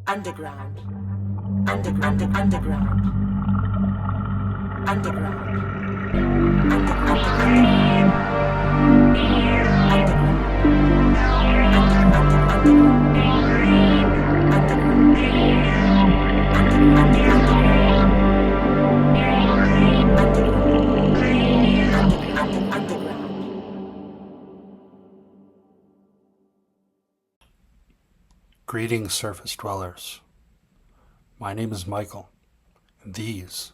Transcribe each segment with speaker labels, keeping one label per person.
Speaker 1: underground, underground, underground, underground,
Speaker 2: Greetings, surface dwellers. My name is Michael, and these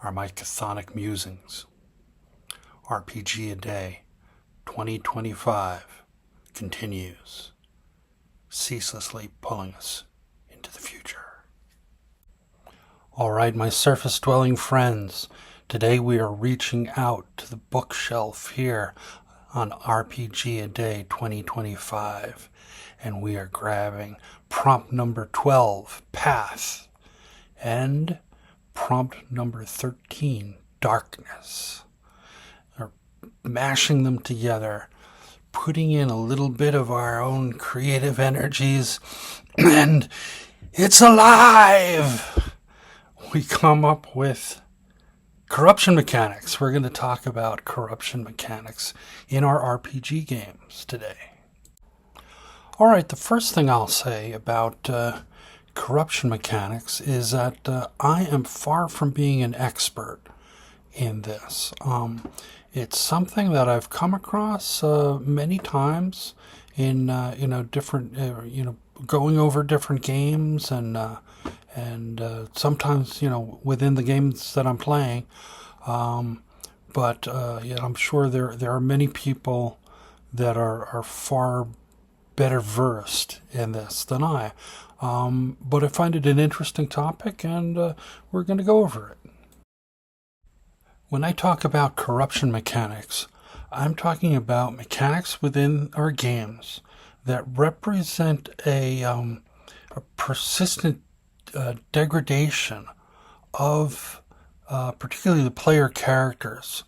Speaker 2: are my chthonic musings. RPG a Day 2025 continues, ceaselessly pulling us into the future. Alright, my surface dwelling friends, today we are reaching out to the bookshelf here on RPG a Day 2025, and we are grabbing prompt number 12, Path, and prompt number 13, Darkness. We're mashing them together, putting in a little bit of our own creative energies, and it's alive! We come up with corruption mechanics. We're going to talk about corruption mechanics in our RPG games today. Alright, the first thing I'll say about corruption mechanics is that I am far from being an expert in this. It's something that I've come across many times in different going over different games and sometimes within the games that I'm playing. But I'm sure there are many people that are far better versed in this than I. But I find it an interesting topic, and we're going to go over it. When I talk about corruption mechanics, I'm talking about mechanics within our games that represent a persistent degradation of particularly the player characters,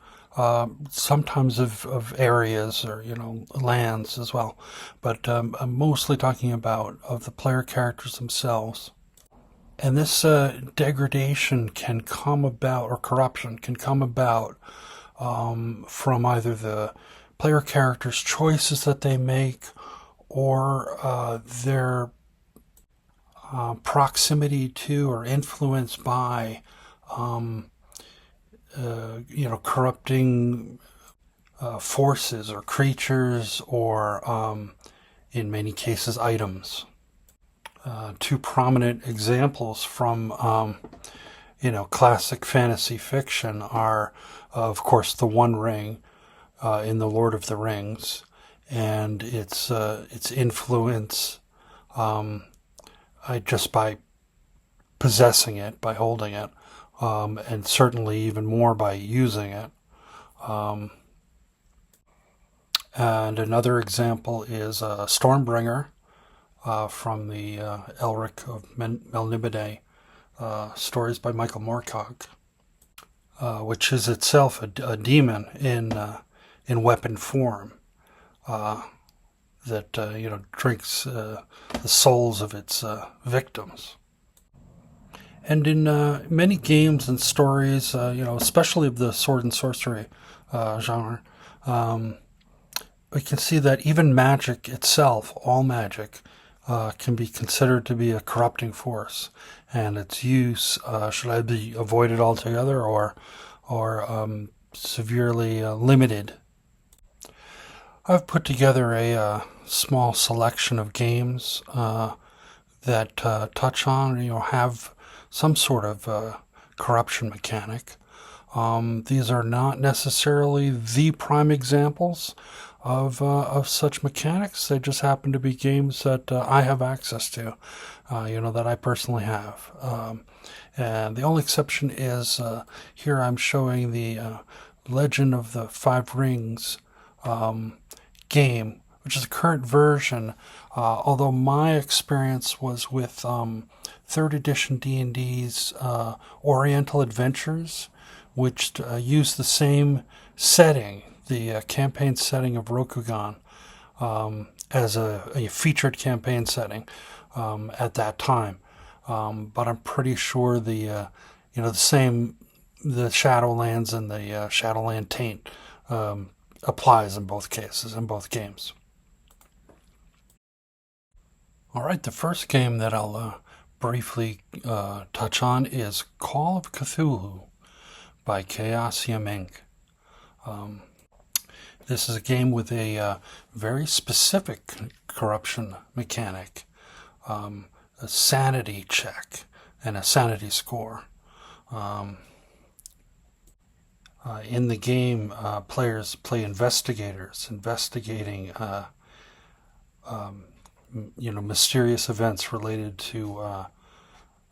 Speaker 2: sometimes of areas or lands as well, but I'm mostly talking about of the player characters themselves. And this degradation can come about, or corruption can come about from either the player characters' choices that they make or their proximity to or influence by corrupting forces or creatures or in many cases items. Two prominent examples from classic fantasy fiction are of course the One Ring in the Lord of the Rings and its influence just by possessing it, by holding it, and certainly even more by using it. And another example is Stormbringer from the Elric of Melniboné stories by Michael Moorcock, which is itself a demon in weapon form that drinks the souls of its victims. And in many games and stories, especially of the sword and sorcery genre, we can see that even magic itself, all magic, can be considered to be a corrupting force, and its use should either be avoided altogether or severely limited. I've put together a small selection of games that touch on, have some sort of corruption mechanic. These are not necessarily the prime examples of such mechanics. They just happen to be games that I have access to, that I personally have. And the only exception is here I'm showing the Legend of the Five Rings game, which is a current version, although my experience was with 3rd edition D&D's Oriental Adventures, which used the same setting, the campaign setting of Rokugan, as a featured campaign setting at that time. but I'm pretty sure the Shadowlands and the Shadowland Taint applies in both cases, in both games. All right, the first game that I'll briefly touch on is Call of Cthulhu by Chaosium Inc. This is a game with a very specific corruption mechanic, a sanity check, and a sanity score. In the game, players play investigators, investigating mysterious events related to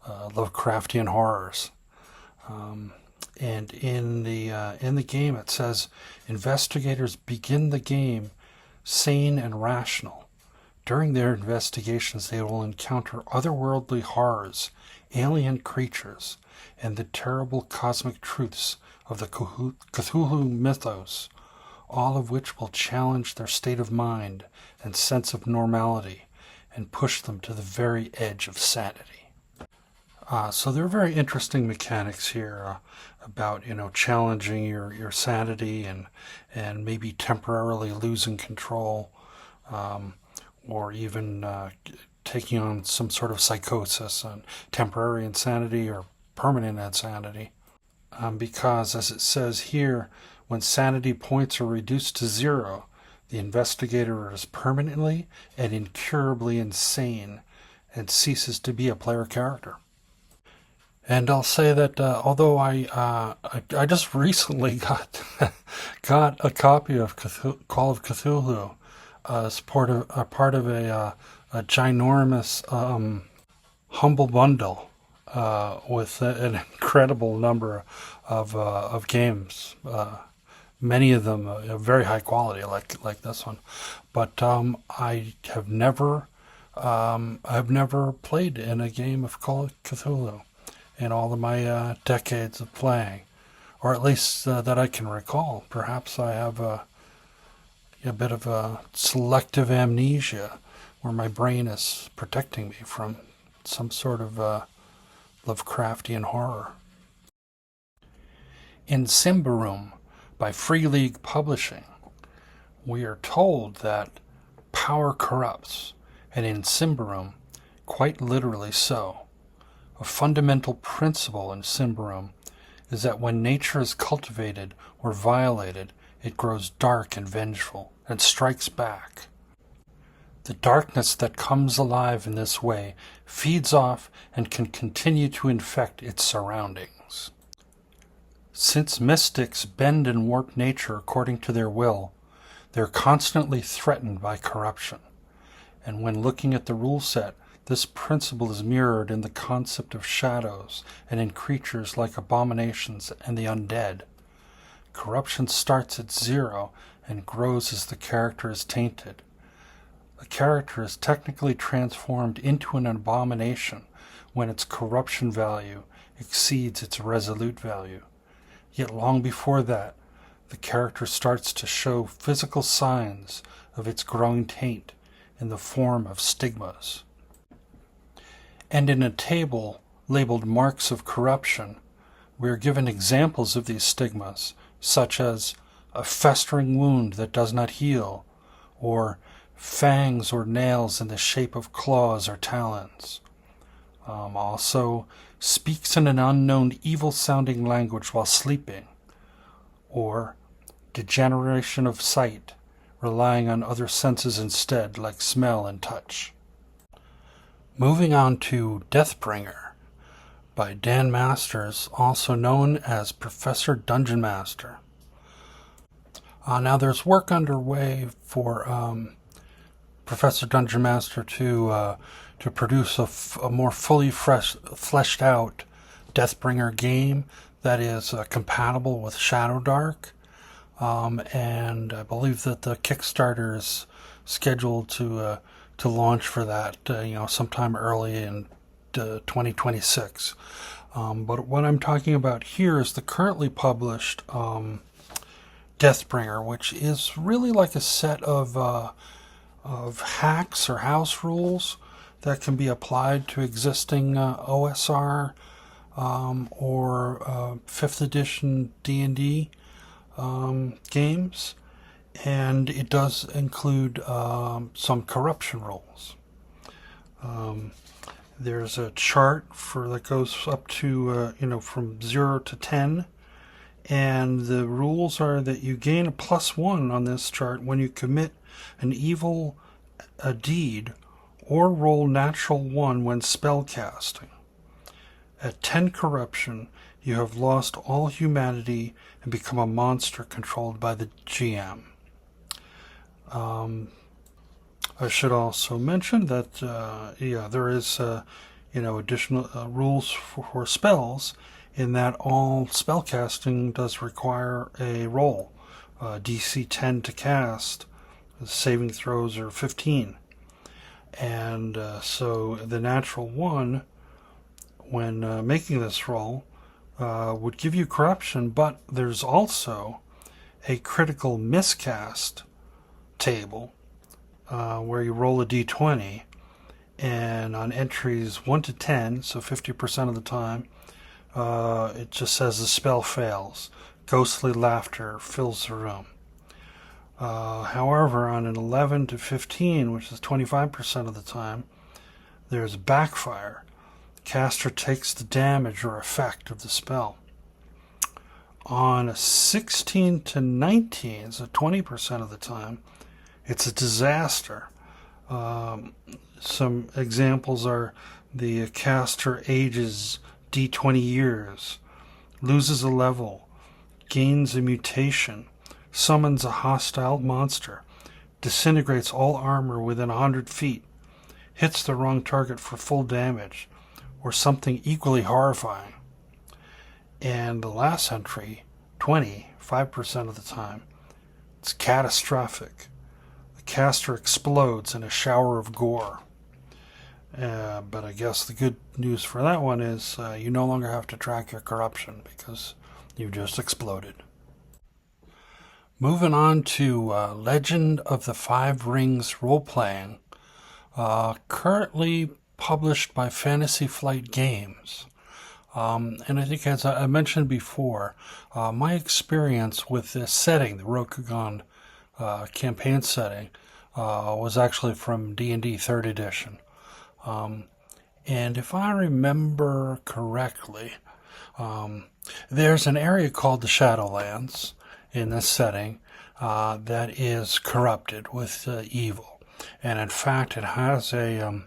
Speaker 2: Lovecraftian horrors. And in the game, it says investigators begin the game sane and rational. During their investigations, they will encounter otherworldly horrors, alien creatures, and the terrible cosmic truths of the Cthulhu mythos, all of which will challenge their state of mind and sense of normality and push them to the very edge of sanity. So there are very interesting mechanics here about challenging your sanity and maybe temporarily losing control, or even taking on some sort of psychosis and temporary insanity or permanent insanity. Because, as it says here, when sanity points are reduced to 0, the investigator is permanently and incurably insane and ceases to be a player character. And I'll say that although I just recently got a copy of Call of Cthulhu as part of a ginormous humble bundle with an incredible number of games. Many of them very high quality, like this one. But I have never played in a game of Call of Cthulhu in all of my decades of playing, or at least that I can recall. Perhaps I have a bit of a selective amnesia, where my brain is protecting me from some sort of Lovecraftian horror. In Symbaroum by Free League Publishing, we are told that power corrupts, and in Symbaroum, quite literally so. A fundamental principle in Symbaroum is that when nature is cultivated or violated, it grows dark and vengeful and strikes back. The darkness that comes alive in this way feeds off and can continue to infect its surroundings. Since mystics bend and warp nature according to their will, they're constantly threatened by corruption. And when looking at the rule set, this principle is mirrored in the concept of shadows and in creatures like abominations and the undead. Corruption starts at 0 and grows as the character is tainted. The character is technically transformed into an abomination when its corruption value exceeds its resolute value. Yet long before that, the character starts to show physical signs of its growing taint in the form of stigmas. And in a table labeled Marks of Corruption, we are given examples of these stigmas, such as a festering wound that does not heal, or fangs or nails in the shape of claws or talons. Also, speaks in an unknown evil-sounding language while sleeping, or degeneration of sight, relying on other senses instead, like smell and touch. Moving on to Deathbringer by Dan Masters, also known as Professor Dungeon Master. Now there's work underway for Professor Dungeon Master to produce a more fully fleshed out Deathbringer game that is compatible with Shadowdark, and I believe that the Kickstarter is scheduled to launch for that sometime early in 2026. But what I'm talking about here is the currently published Deathbringer, which is really like a set of hacks or house rules that can be applied to existing OSR or 5th edition D&D games, and it does include some corruption rules. There's a chart that goes up to from 0 to 10, and the rules are that you gain a +1 on this chart when you commit an evil deed or roll natural 1 when spell casting. At 10 corruption, you have lost all humanity and become a monster controlled by the GM. I should also mention that there is additional rules for spells, in that all spellcasting does require a roll, DC 10 to cast. The saving throws are 15, and so the natural 1, when making this roll, would give you corruption, but there's also a critical miscast table where you roll a d20, and on entries 1 to 10, so 50% of the time, it just says the spell fails. Ghostly laughter fills the room. However, on an 11 to 15, which is 25% of the time, there's backfire. Caster takes the damage or effect of the spell. On a 16 to 19, so 20% of the time, it's a disaster. Some examples are the caster ages d20 years, loses a level, gains a mutation, summons a hostile monster, disintegrates all armor within 100 feet, hits the wrong target for full damage, or something equally horrifying. And the last entry, 25% of the time, it's catastrophic. The caster explodes in a shower of gore. But I guess the good news for that one is you no longer have to track your corruption because you've just exploded. Moving on to Legend of the Five Rings role-playing, currently published by Fantasy Flight Games. And I think, as I mentioned before, my experience with this setting, the Rokugan campaign setting, was actually from D&D 3rd edition. And if I remember correctly, there's an area called the Shadowlands in this setting that is corrupted with evil. And in fact, it has a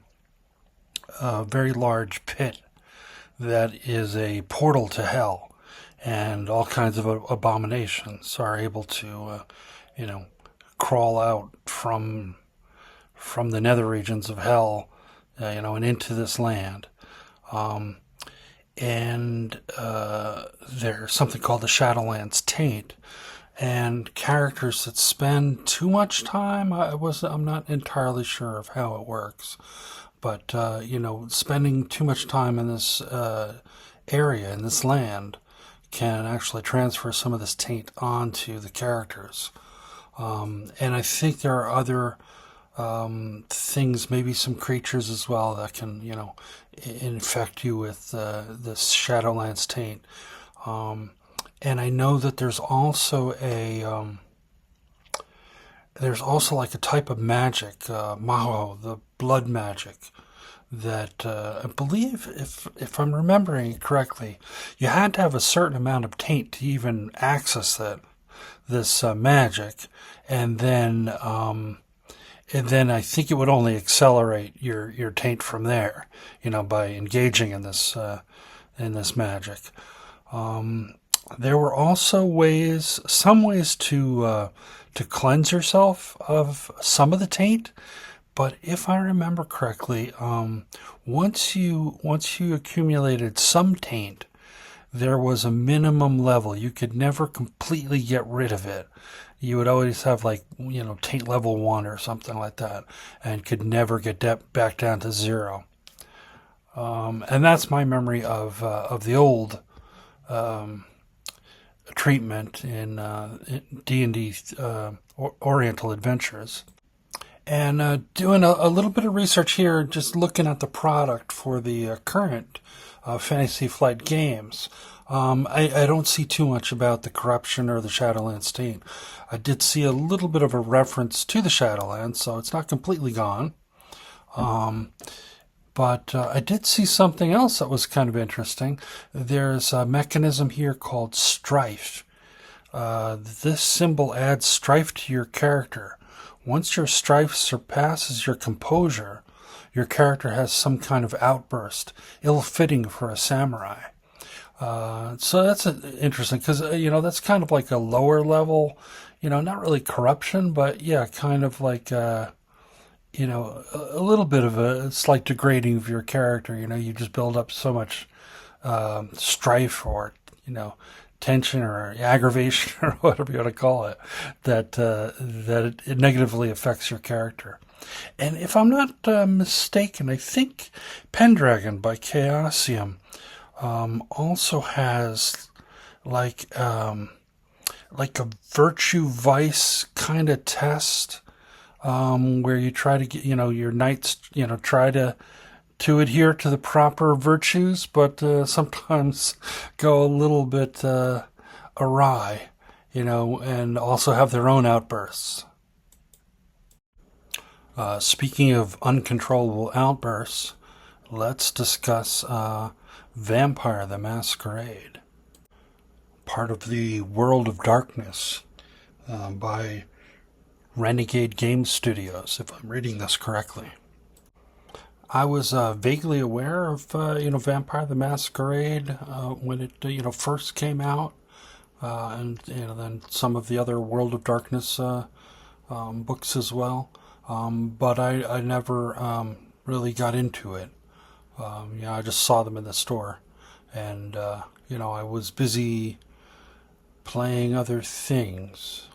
Speaker 2: very large pit that is a portal to hell, and all kinds of abominations are able to, crawl out from the nether regions of hell, and into this land. And there's something called the Shadowlands Taint, and characters that spend too much time, I'm not entirely sure of how it works, but spending too much time in this area, in this land, can actually transfer some of this taint onto the characters. And I think there are other things, maybe some creatures as well, that can, infect you with this Shadowlands taint. And I know that there's also like a type of magic, Maho, the blood magic, that I believe, if I'm remembering it correctly, you had to have a certain amount of taint to even access this magic, and then I think it would only accelerate your taint from there, by engaging in this magic. There were also some ways to cleanse yourself of some of the taint, but if I remember correctly, once you accumulated some taint, there was a minimum level. You could never completely get rid of it. You would always have taint level 1 or something like that, and could never get back down to 0. And that's my memory of the old treatment in D&D Oriental Adventures. and doing a little bit of research here, just looking at the product for the current Fantasy Flight games. I don't see too much about the corruption or the Shadowlands state. I did see a little bit of a reference to the Shadowlands, so it's not completely gone. But I did see something else that was kind of interesting. There's a mechanism here called strife. This symbol adds strife to your character. Once your strife surpasses your composure, your character has some kind of outburst, ill-fitting for a samurai. So that's interesting because, that's kind of like a lower level, not really corruption, but yeah, kind of like, a little bit of a slight degrading of your character. You just build up so much strife or, tension or aggravation or whatever you want to call it, that it negatively affects your character. And if I'm not mistaken, I think Pendragon by Chaosium also has like a virtue vice kind of test, where you try to get, your knights, try to adhere to the proper virtues, but sometimes go a little bit awry, and also have their own outbursts. Speaking of uncontrollable outbursts, let's discuss Vampire the Masquerade, part of the World of Darkness by Renegade Game Studios, if I'm reading this correctly. I was vaguely aware of Vampire the Masquerade when it first came out, and then some of the other World of Darkness books as well. But I never really got into it. I just saw them in the store, and I was busy playing other things.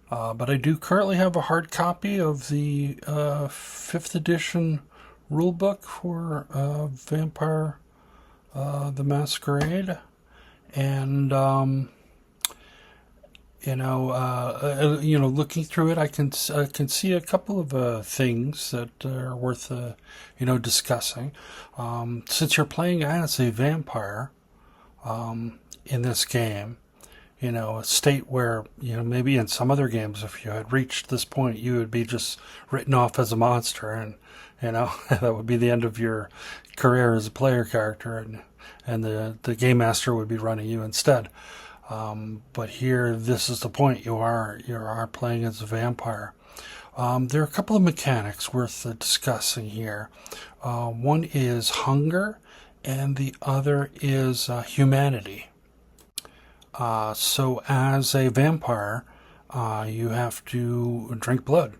Speaker 2: But I do currently have a hard copy of the 5th edition rulebook for Vampire the Masquerade, and looking through it, I can see a couple of things that are worth discussing. Since you're playing as a vampire in this game, a state where maybe in some other games, if you had reached this point, you would be just written off as a monster, and that would be the end of your career as a player character, and the game master would be running you instead. But here, this is the point. You are playing as a vampire. There are a couple of mechanics worth discussing here. One is hunger, and the other is humanity. So as a vampire, you have to drink blood.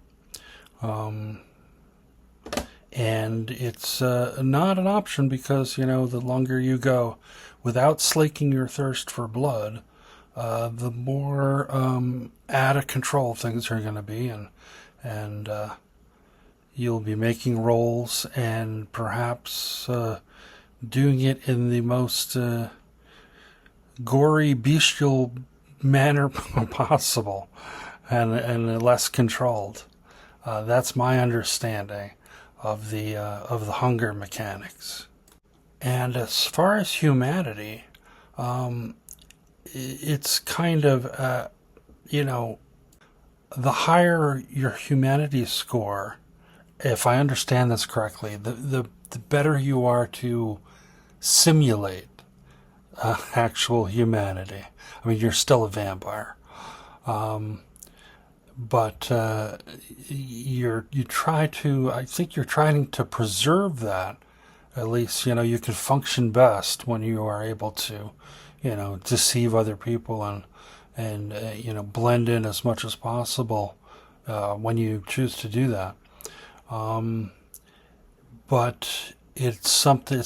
Speaker 2: And it's not an option because, the longer you go without slaking your thirst for blood, the more out of control things are going to be, and you'll be making rolls and perhaps doing it in the most gory, bestial manner possible, and less controlled. That's my understanding of the hunger mechanics. And as far as humanity, it's kind of the higher your humanity score, if I understand this correctly, the better you are to simulate actual humanity. I mean, you're still a vampire, but you try to. I think you're trying to preserve that. At least you can function best when you are able to, deceive other people and blend in as much as possible when you choose to do that. But it's something.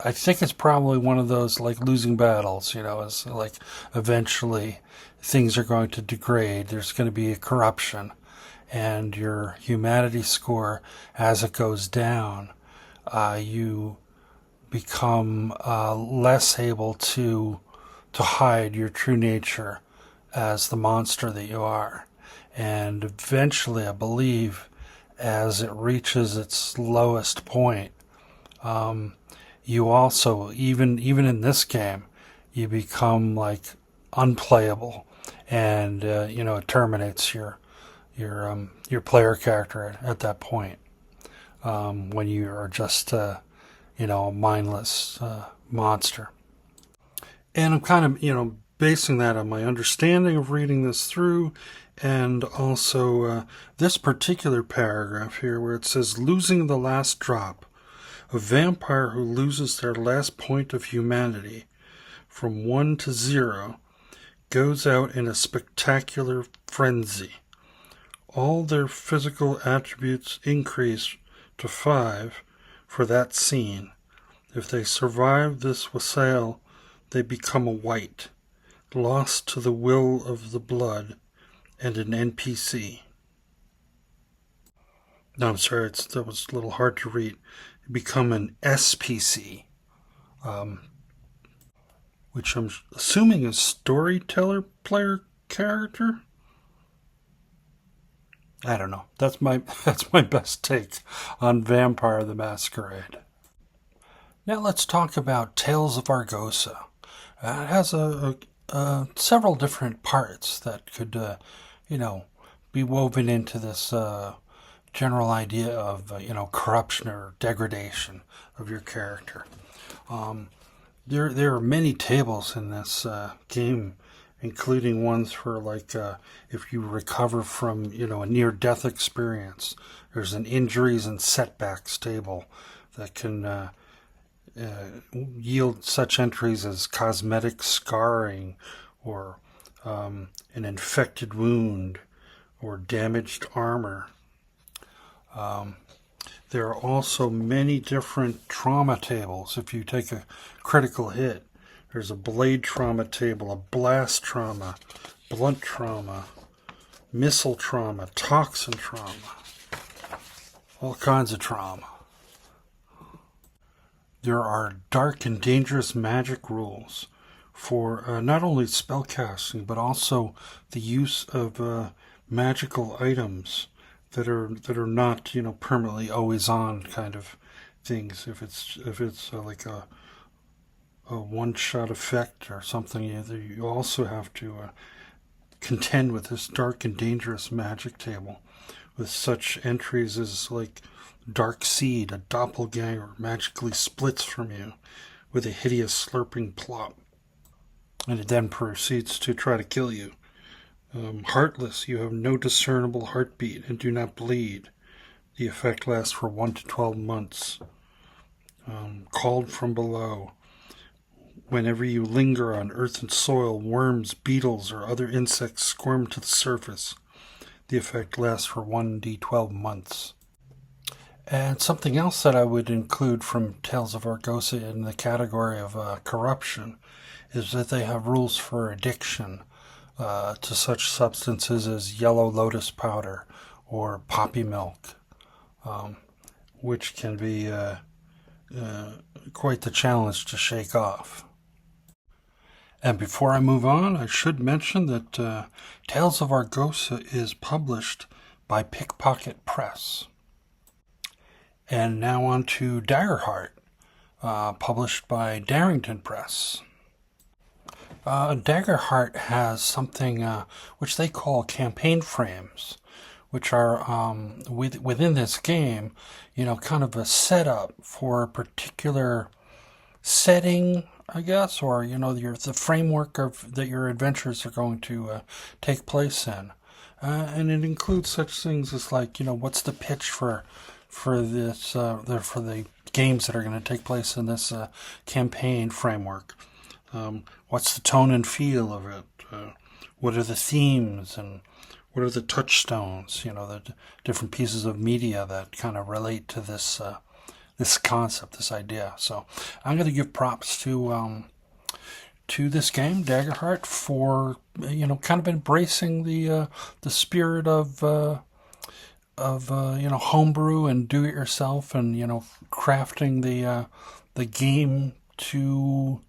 Speaker 2: I think it's probably one of those like losing battles, is like eventually things are going to degrade. There's going to be a corruption, and your humanity score, as it goes down, you become less able to hide your true nature as the monster that you are. and eventually, I believe, as it reaches its lowest point, you also, even in this game, you become like unplayable, and it terminates your player character at that point, when you are just a mindless monster. And I'm kind of basing that on my understanding of reading this through, and also this particular paragraph here where it says, losing the last drop. A vampire who loses their last point of humanity from 1 to 0 goes out in a spectacular frenzy. All their physical attributes increase to 5 for that scene. If they survive this wassail, they become a wight, lost to the will of the blood, and an NPC. No, I'm sorry, that was a little hard to read. You become an SPC, which I'm assuming is storyteller player character. I don't know. That's my best take on Vampire the Masquerade. Now let's talk about Tales of Argosa. It has several different parts that could, be woven into this general idea of, corruption or degradation of your character. There are many tables in this game, including ones for if you recover from a near-death experience. There's an injuries and setbacks table that can yield such entries as cosmetic scarring, or an infected wound, or damaged armor. There are also many different trauma tables. If you take a critical hit, there's a blade trauma table, a blast trauma, blunt trauma, missile trauma, toxin trauma, all kinds of trauma. There are dark and dangerous magic rules for not only spellcasting, but also the use of magical items that are not permanently always on kind of things. If it's like a one shot effect or something, you also have to contend with this dark and dangerous magic table with such entries as like Dark Seed, a doppelganger magically splits from you with a hideous slurping plop, and it then proceeds to try to kill you. Heartless, you have no discernible heartbeat and do not bleed. The effect lasts for 1 to 12 months. Called from below. Whenever you linger on earth and soil, worms, beetles, or other insects squirm to the surface. The effect lasts for 1d12 months. And something else that I would include from Tales of Argosa in the category of corruption is that they have rules for addiction to such substances as yellow lotus powder or poppy milk, which can be quite the challenge to shake off. And before I move on, I should mention that Tales of Argosa is published by Pickpocket Press. And now on to Daggerheart, published by Darrington Press. Daggerheart has something which they call campaign frames, which are within this game, kind of a setup for a particular setting, I guess, or the framework that your adventures are going to take place in, and it includes such things as what's the pitch for this for the games that are going to take place in this campaign framework. What's the tone and feel of it? What are the themes, and what are the touchstones? The different pieces of media that kind of relate to this this concept, this idea. So I'm going to give props to this game, Daggerheart, for kind of embracing the spirit of homebrew and do it yourself, and crafting the game to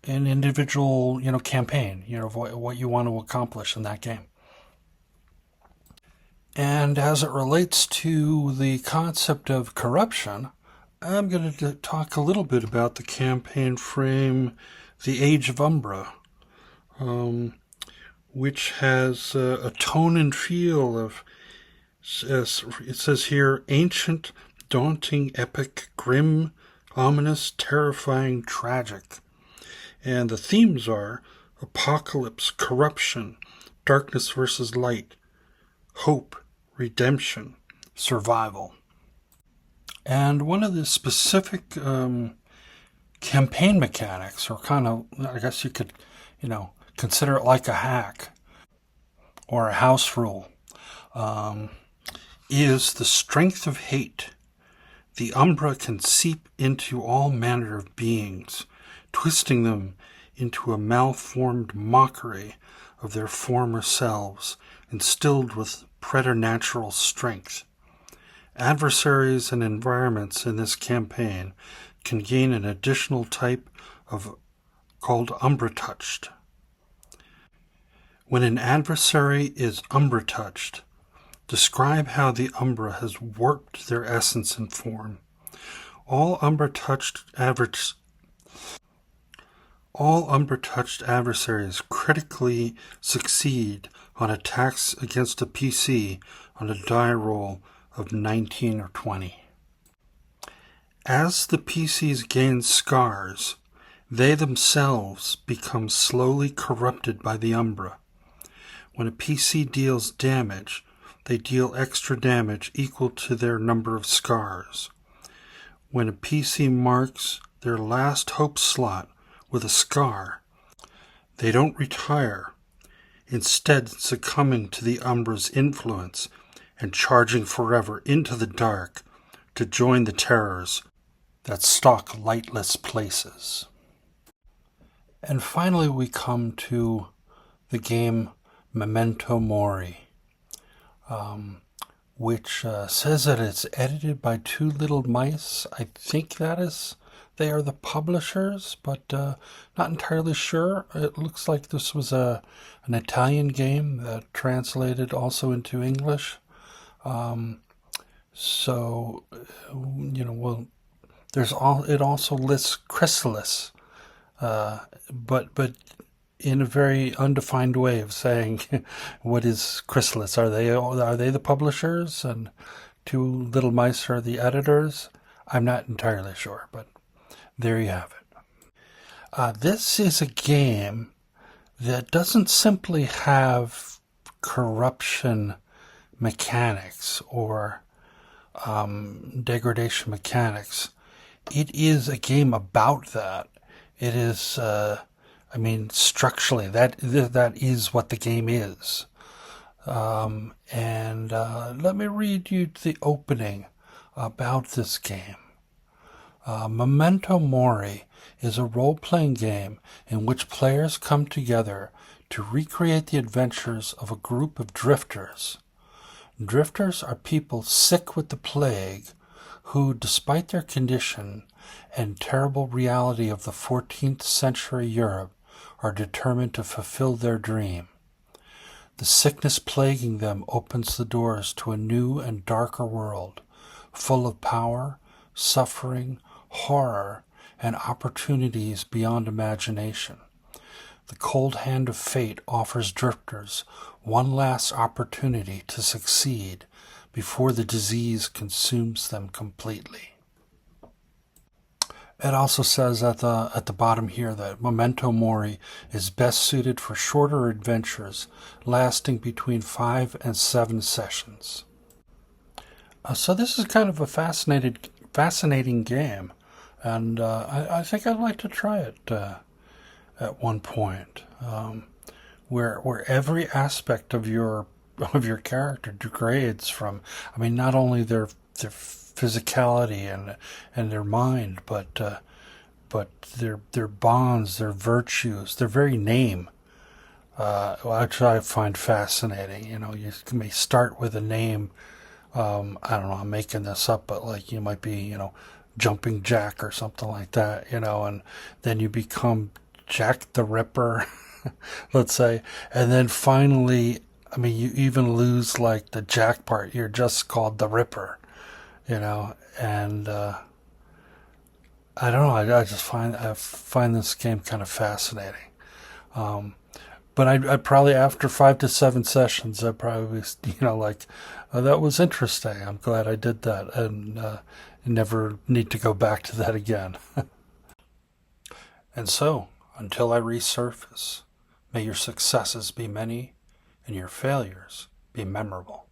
Speaker 2: an individual campaign, of what you want to accomplish in that game. And as it relates to the concept of corruption, I'm going to talk a little bit about the campaign frame, The Age of Umbra, which has a tone and feel of, as it says here, ancient, daunting, epic, grim, ominous, terrifying, tragic. And the themes are apocalypse, corruption, darkness versus light, hope, redemption, survival. And one of the specific campaign mechanics, or kind of, I guess you could, consider it like a hack or a house rule, is the strength of hate. The Umbra can seep into all manner of beings, twisting them into a malformed mockery of their former selves, instilled with preternatural strength. Adversaries and environments in this campaign can gain an additional type of called Umbra-touched. When an adversary is Umbra-touched, describe how the Umbra has warped their essence and form. All Umbra-touched adversaries critically succeed on attacks against a PC on a die roll of 19 or 20. As the PCs gain scars, they themselves become slowly corrupted by the Umbra. When a PC deals damage, they deal extra damage equal to their number of scars. When a PC marks their last hope slot with a scar, they don't retire, instead succumbing to the Umbra's influence and charging forever into the dark to join the terrors that stalk lightless places. And finally we come to the game Memento Mori, which says that it's edited by Two Little Mice. I think they are the publishers, but not entirely sure. It looks like this was an Italian game that translated also into English. It also lists Chrysalis, but in a very undefined way of saying, what is Chrysalis? Are they the publishers and Two Little Mice are the editors? I'm not entirely sure, but there you have it. This is a game that doesn't simply have corruption mechanics or degradation mechanics. It is a game about that. It is, structurally, that is what the game is. Let me read you the opening about this game. Memento Mori is a role-playing game in which players come together to recreate the adventures of a group of drifters. Drifters are people sick with the plague who, despite their condition and terrible reality of the 14th century Europe, are determined to fulfill their dream. The sickness plaguing them opens the doors to a new and darker world, full of power, suffering, horror, and opportunities beyond imagination. The cold hand of fate offers drifters one last opportunity to succeed before the disease consumes them completely. It also says at the bottom here that Memento Mori is best suited for shorter adventures lasting between 5 and 7 sessions. So this is kind of a fascinating game, and I think I'd like to try it at one point, where every aspect of your character degrades from, not only their physicality and their mind, but their bonds, their virtues, their very name, which I find fascinating. You may start with a name, I don't know, I'm making this up, but like you might be, Jumping Jack or something like that, and then you become Jack the Ripper, let's say, and then finally I mean, you even lose like the Jack part. You're just called the Ripper, and I don't know. I just find this game kind of fascinating. But I'd probably, after 5 to 7 sessions, I'd probably, like, oh, that was interesting. I'm glad I did that, and never need to go back to that again. And so, until I resurface, may your successes be many and your failures be memorable.